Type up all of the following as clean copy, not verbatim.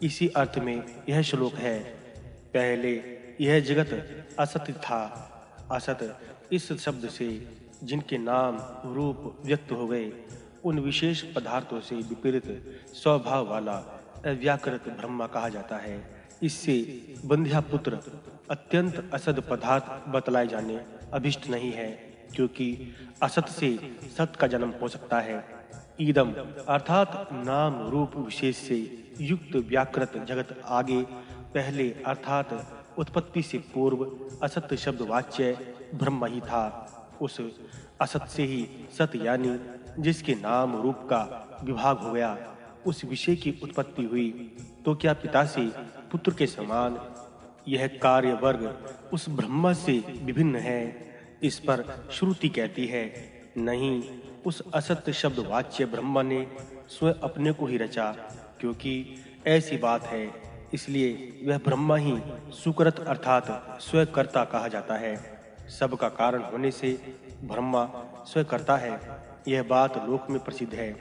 इसी अर्थ में यह श्लोक है। पहले यह जगत असत था। असत इस शब्द से जिनके नाम रूप व्यक्त हो गए उन विशेष पदार्थों से विपरीत स्वभाव वाला अव्याकृत ब्रह्मा कहा जाता है। इससे बंध्या पुत्र अत्यंत असद पदार्थ बतलाए जाने अभिष्ट नहीं है, क्योंकि असत से सत का जन्म हो सकता है। ईदम अर्थात नाम रूप विशेष से युक्त व्याकृत जगत आगे पहले अर्थात उत्पत्ति से पूर्व असत शब्द वाच्य ब्रह्म ही था। उस असत से ही सत यानी जिसके नाम रूप का विभाग हो गया उस विषय की उत्पत्ति हुई। तो क्या पिता से पुत्र के समान यह कार्य वर्ग उस ब्रह्म से विभिन्न है? इस पर श्रुति कहती है, नहीं, उस असत शब्द वाच्य ब्रह्म ने स्वयं अपने को ही रचा। क्योंकि ऐसी बात है, इसलिए वह ब्रह्मा ही सुकृत अर्थात स्वयंकर्ता कहा जाता है। सब का कारण होने से ब्रह्मा स्वयंकर्ता है, यह बात लोक में प्रसिद्ध है।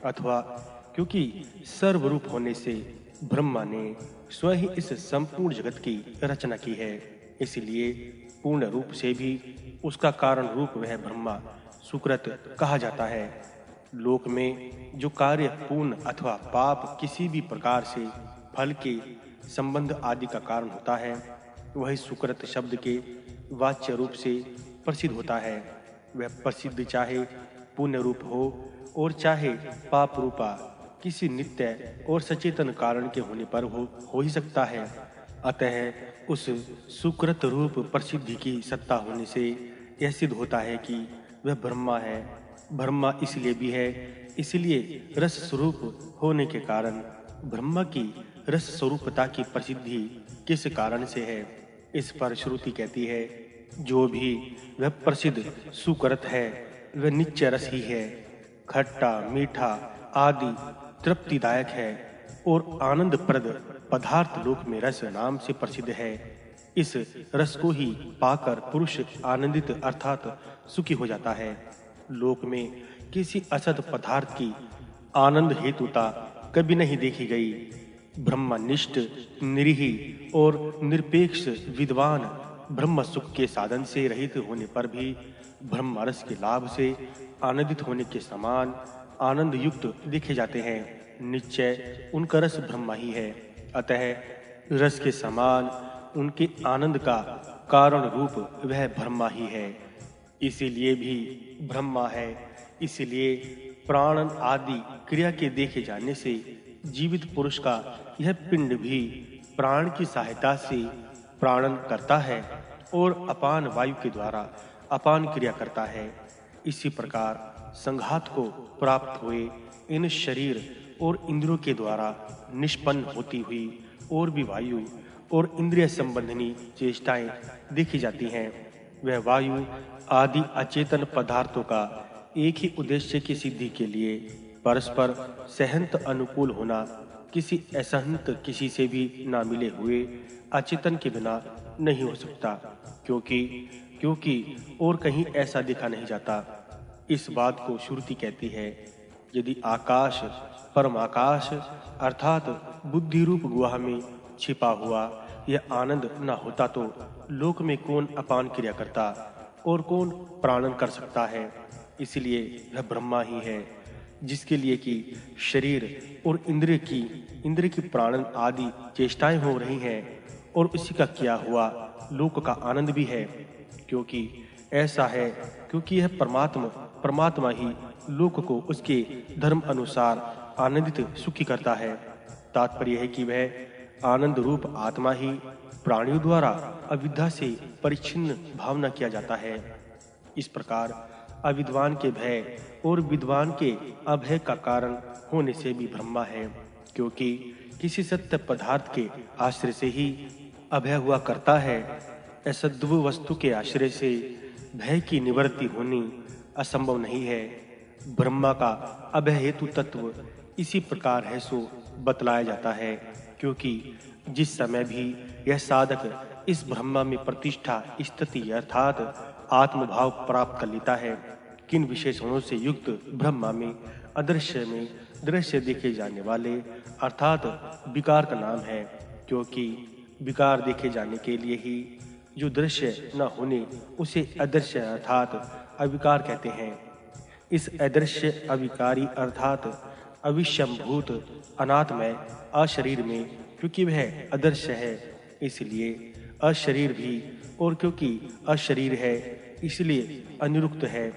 अथवा क्योंकि सर्वरूप होने से ब्रह्मा ने स्वयं ही इस संपूर्ण जगत की रचना की है, इसलिए पूर्ण रूप से भी उसका कारण रूप वह ब्रह्मा सुकृत कहा जाता है। लोक में जो कार्य पूर्ण अथवा पाप किसी भी प्रकार से फल के संबंध आदि का कारण होता है, वही सुकृत शब्द के वाच्य रूप से प्रसिद्ध होता है। वह प्रसिद्ध चाहे पुण्य रूप हो और चाहे पाप रूपा किसी नित्य और सचेतन कारण के होने पर हो ही सकता है। अतः उस सुकृत रूप प्रसिद्धि की सत्ता होने से यह सिद्ध होता है कि वह ब्रह्मा है। ब्रह्मा इसलिए भी है, इसलिए रस स्वरूप होने के कारण ब्रह्मा की रस स्वरूपता की प्रसिद्धि किस कारण से है? इस पर श्रुति कहती है, जो भी वह प्रसिद्ध सुकृत है वह नित्य रस ही है। खट्टा मीठा आदि तृप्तिदायक है और आनंदप्रद पदार्थ लोक में रस नाम से प्रसिद्ध है। इस रस को ही पाकर पुरुष आनंदित अर्थात सुखी हो जाता है। लोक में किसी असत पदार्थ की आनंद हेतुता कभी नहीं देखी गई। ब्रह्मनिष्ठ निरीही और निरपेक्ष विद्वान ब्रह्म सुख के साधन से रहित होने पर भी ब्रह्म रस के लाभ से आनंदित होने के समान आनंद युक्त देखे जाते हैं। निश्चय उनका रस ब्रह्म ही है। अतः रस के समान उनके आनंद का कारण रूप वह ब्रह्मा ही है। इसीलिए भी ब्रह्मा है। इसलिए प्राणन आदि क्रिया के देखे जाने से जीवित पुरुष का यह पिंड भी प्राण की सहायता से प्राणन करता है और अपान वायु के द्वारा अपान क्रिया करता है। इसी प्रकार संघात को प्राप्त हुए इन शरीर और इंद्रियों के द्वारा निष्पन्न होती हुई और भी वायु और इंद्रिय संबंधी चेष्टाएं देखी जाती हैं। वह वायु आदि अचेतन पदार्थों का एक ही उद्देश्य की सिद्धि के लिए परस्पर सहंत अनुकूल होना किसी असहंत किसी से भी ना मिले हुए अचेतन के बिना नहीं हो सकता, क्योंकि और कहीं ऐसा देखा नहीं जाता। इस बात को श्रुति कहती है, यदि आकाश परमाकाश अर्थात बुद्धि रूप गुहा में छिपा हुआ यह आनंद न होता तो लोक में कौन अपान क्रिया करता और कौन प्राणन कर सकता है? इसलिए वह ब्रह्मा ही है, जिसके लिए कि शरीर और इंद्रिय की प्राणन आदि चेष्टाएं हो रही हैं और उसी का किया हुआ लोक का आनंद भी है। क्योंकि ऐसा है, क्योंकि यह परमात्मा ही लोक को उसके धर्म अनुसार आनंदित सुखी करता है। तात्पर्य है कि वह आनंद रूप आत्मा ही प्राणियों द्वारा अविद्या से परिच्छिन्न भावना किया जाता है। इस प्रकार अविद्वान के भय और विद्वान के अभय का कारण होने से भी ब्रह्मा है, क्योंकि किसी सत्य पदार्थ के आश्रय से ही अभय हुआ करता है। असद्व वस्तु के आश्रय से भय की निवृत्ति होनी असंभव नहीं है। ब्रह्मा का अभय हेतु तत्व इसी प्रकार है सो बतलाया जाता है, क्योंकि जिस समय भी यह साधक इस ब्रह्मा में प्रतिष्ठा स्थिति अर्थात आत्मभाव प्राप्त कर लेता है, किन विशेषणों से युक्त ब्रह्मा में अदृश्य में दृश्य देखे जाने वाले अर्थात विकार का नाम है, क्योंकि विकार देखे जाने के लिए ही जो दृश्य न होने उसे अदृश्य अर्थात अविकार कहते हैं। इस अदृश्य अविकारी अर्थात अविषमभूत अनात्मय अशरीर में क्योंकि वह अदृश्य है इसलिए अशरीर भी, और क्योंकि अशरीर है इसलिए अनिरुक्त है।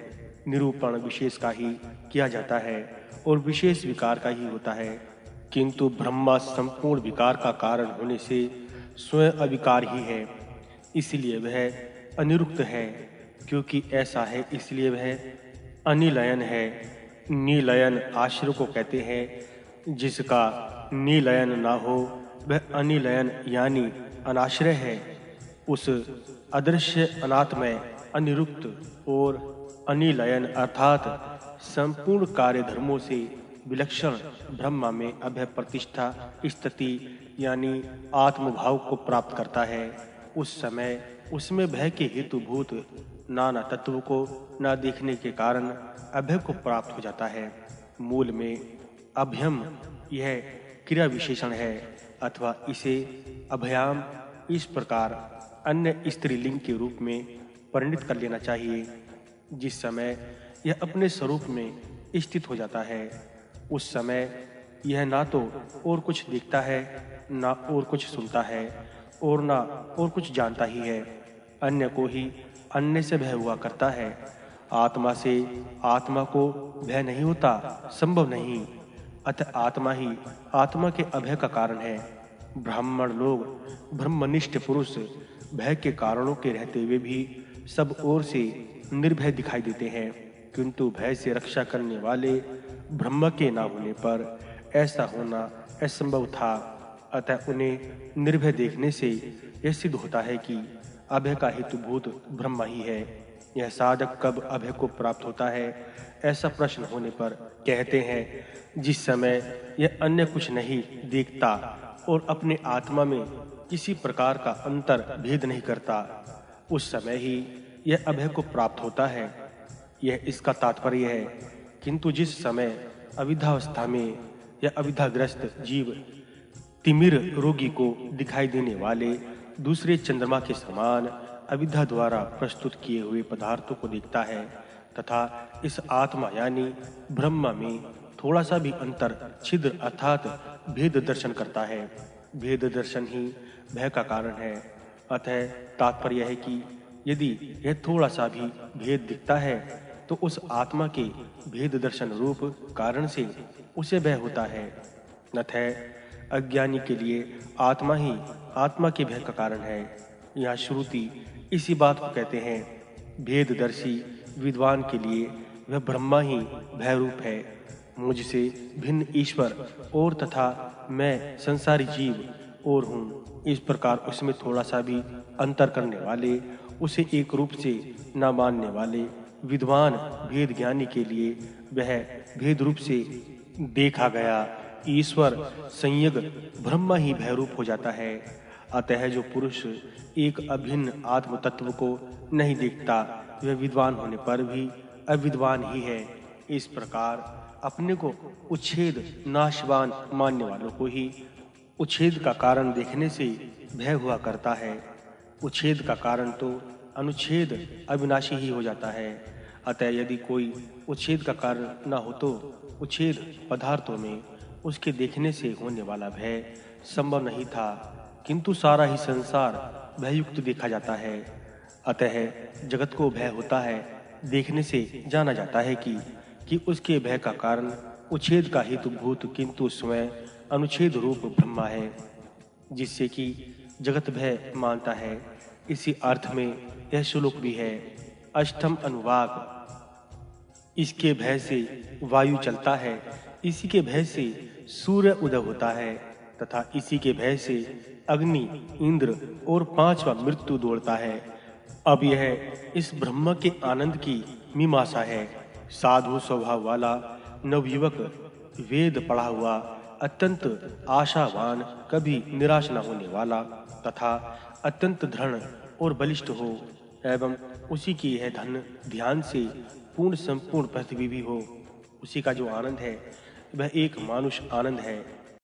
निरूपण विशेष का ही किया जाता है और विशेष विकार का ही होता है, किंतु ब्रह्मा संपूर्ण विकार का कारण होने से स्वयं अविकार ही है, इसलिए वह अनिरुक्त है। क्योंकि ऐसा है इसलिए वह अनिलयन है। निलयन आश्रय को कहते हैं। जिसका निलयन ना हो वह अनिलयन यानी अनाश्रय है। उस अदृश्य अनात्मय अनिरुक्त और अनिलयन अर्थात संपूर्ण कार्य धर्मों से विलक्षण ब्रह्मा में अभय प्रतिष्ठा स्थिति यानी आत्मभाव को प्राप्त करता है। उस समय उसमें भय के हेतुभूत नाना तत्वों को न देखने के कारण अभय को प्राप्त हो जाता है। मूल में अभयम यह क्रिया विशेषण है अथवा इसे अभयाम इस प्रकार अन्य स्त्रीलिंग के रूप में परिणित कर लेना चाहिए। जिस समय यह अपने स्वरूप में स्थित हो जाता है उस समय यह ना तो और कुछ देखता है ना और कुछ सुनता है और ना और कुछ जानता ही है। अन्य को ही अन्य से भय हुआ करता है। आत्मा से आत्मा को भय नहीं होता, संभव नहीं। अतः आत्मा ही आत्मा के अभय का कारण है। ब्राह्मण लोग ब्रह्मनिष्ठ पुरुष भय के कारणों के रहते हुए भी सब ओर से निर्भय दिखाई देते हैं, किंतु भय से रक्षा करने वाले ब्रह्म के न होने पर ऐसा होना असंभव था। अतः उन्हें निर्भय देखने से यह सिद्ध होता है कि अभय का हेतुभूत ब्रह्म ही है। यह साधक कब अभय को प्राप्त होता है, ऐसा प्रश्न होने पर कहते हैं जिस समय यह अन्य कुछ नहीं देखता और अपने आत्मा में किसी प्रकार का अंतर भेद नहीं करता, उस समय ही यह अभय को प्राप्त होता है। यह इसका तात्पर्य है। किंतु जिस समय अविद्यावस्था में यह अविद्याग्रस्त जीव तिमिर रोगी को दिखाई देने वाले दूसरे चंद्रमा के समान अविद्या द्वारा प्रस्तुत किए हुए पदार्थों को देखता है तथा इस आत्मा यानी ब्रह्म में थोड़ा सा भी अंतर छिद्र अर्थात भेद दर्शन करता है। भेद दर्शन ही भय का कारण है। अतः तात्पर्य है कि यदि यह थोड़ा सा भी भेद दिखता है तो उस आत्मा के भेद दर्शन रूप कारण से उसे भय होता है। अतः अज्ञानी के लिए आत्मा ही आत्मा के भय का कारण है। यह श्रुति इसी बात को कहते हैं। भेददर्शी विद्वान के लिए वह ब्रह्मा ही भय रूप है। मुझसे भिन्न ईश्वर और तथा मैं संसारी जीव और हूँ, इस प्रकार उसमें थोड़ा सा भी अंतर करने वाले, उसे एक रूप से न मानने वाले विद्वान भेद ज्ञानी के लिए वह भेद रूप से देखा गया ईश्वर संयग ब्रह्म ही भय रूप हो जाता है। अतः जो पुरुष एक अभिन्न आत्म तत्व को नहीं देखता वह विद्वान होने पर भी अविद्वान ही है। इस प्रकार अपने को उच्छेद नाशवान मानने वालों को ही उच्छेद का कारण देखने से भय हुआ करता है। उच्छेद का कारण तो अनुच्छेद अविनाशी ही हो जाता है। अतः यदि कोई उच्छेद का कारण न हो तो उच्छेद पदार्थों में उसके देखने से होने वाला भय संभव नहीं था, किंतु सारा ही संसार भययुक्त देखा जाता है। अतः जगत को भय होता है, देखने से जाना जाता है कि उसके भय का कारण उच्छेद का हेतुभूत किंतु स्वयं अनुच्छेद रूप ब्रह्मा है, जिससे कि जगत भय मानता है। इसी अर्थ में यह श्लोक भी है। अष्टम अनुवाक। इसके भय से वायु चलता है, इसी के भय से सूर्य उदय होता है तथा इसी के भय से अग्नि, इंद्र और पांचवा मृत्यु दौड़ता है। अब यह इस ब्रह्म के आनंद की मीमांसा है। साधु स्वभाव वाला नवयुवक वेद पढ़ा हुआ अत्यंत आशावान, कभी निराश न होने वाला तथा अत्यंत दृढ़ और बलिष्ठ हो एवं उसी की यह धन ध्यान से पूर्ण संपूर्ण पृथ्वी भी हो, उसी का जो आनंद है वह एक मानुष आनंद है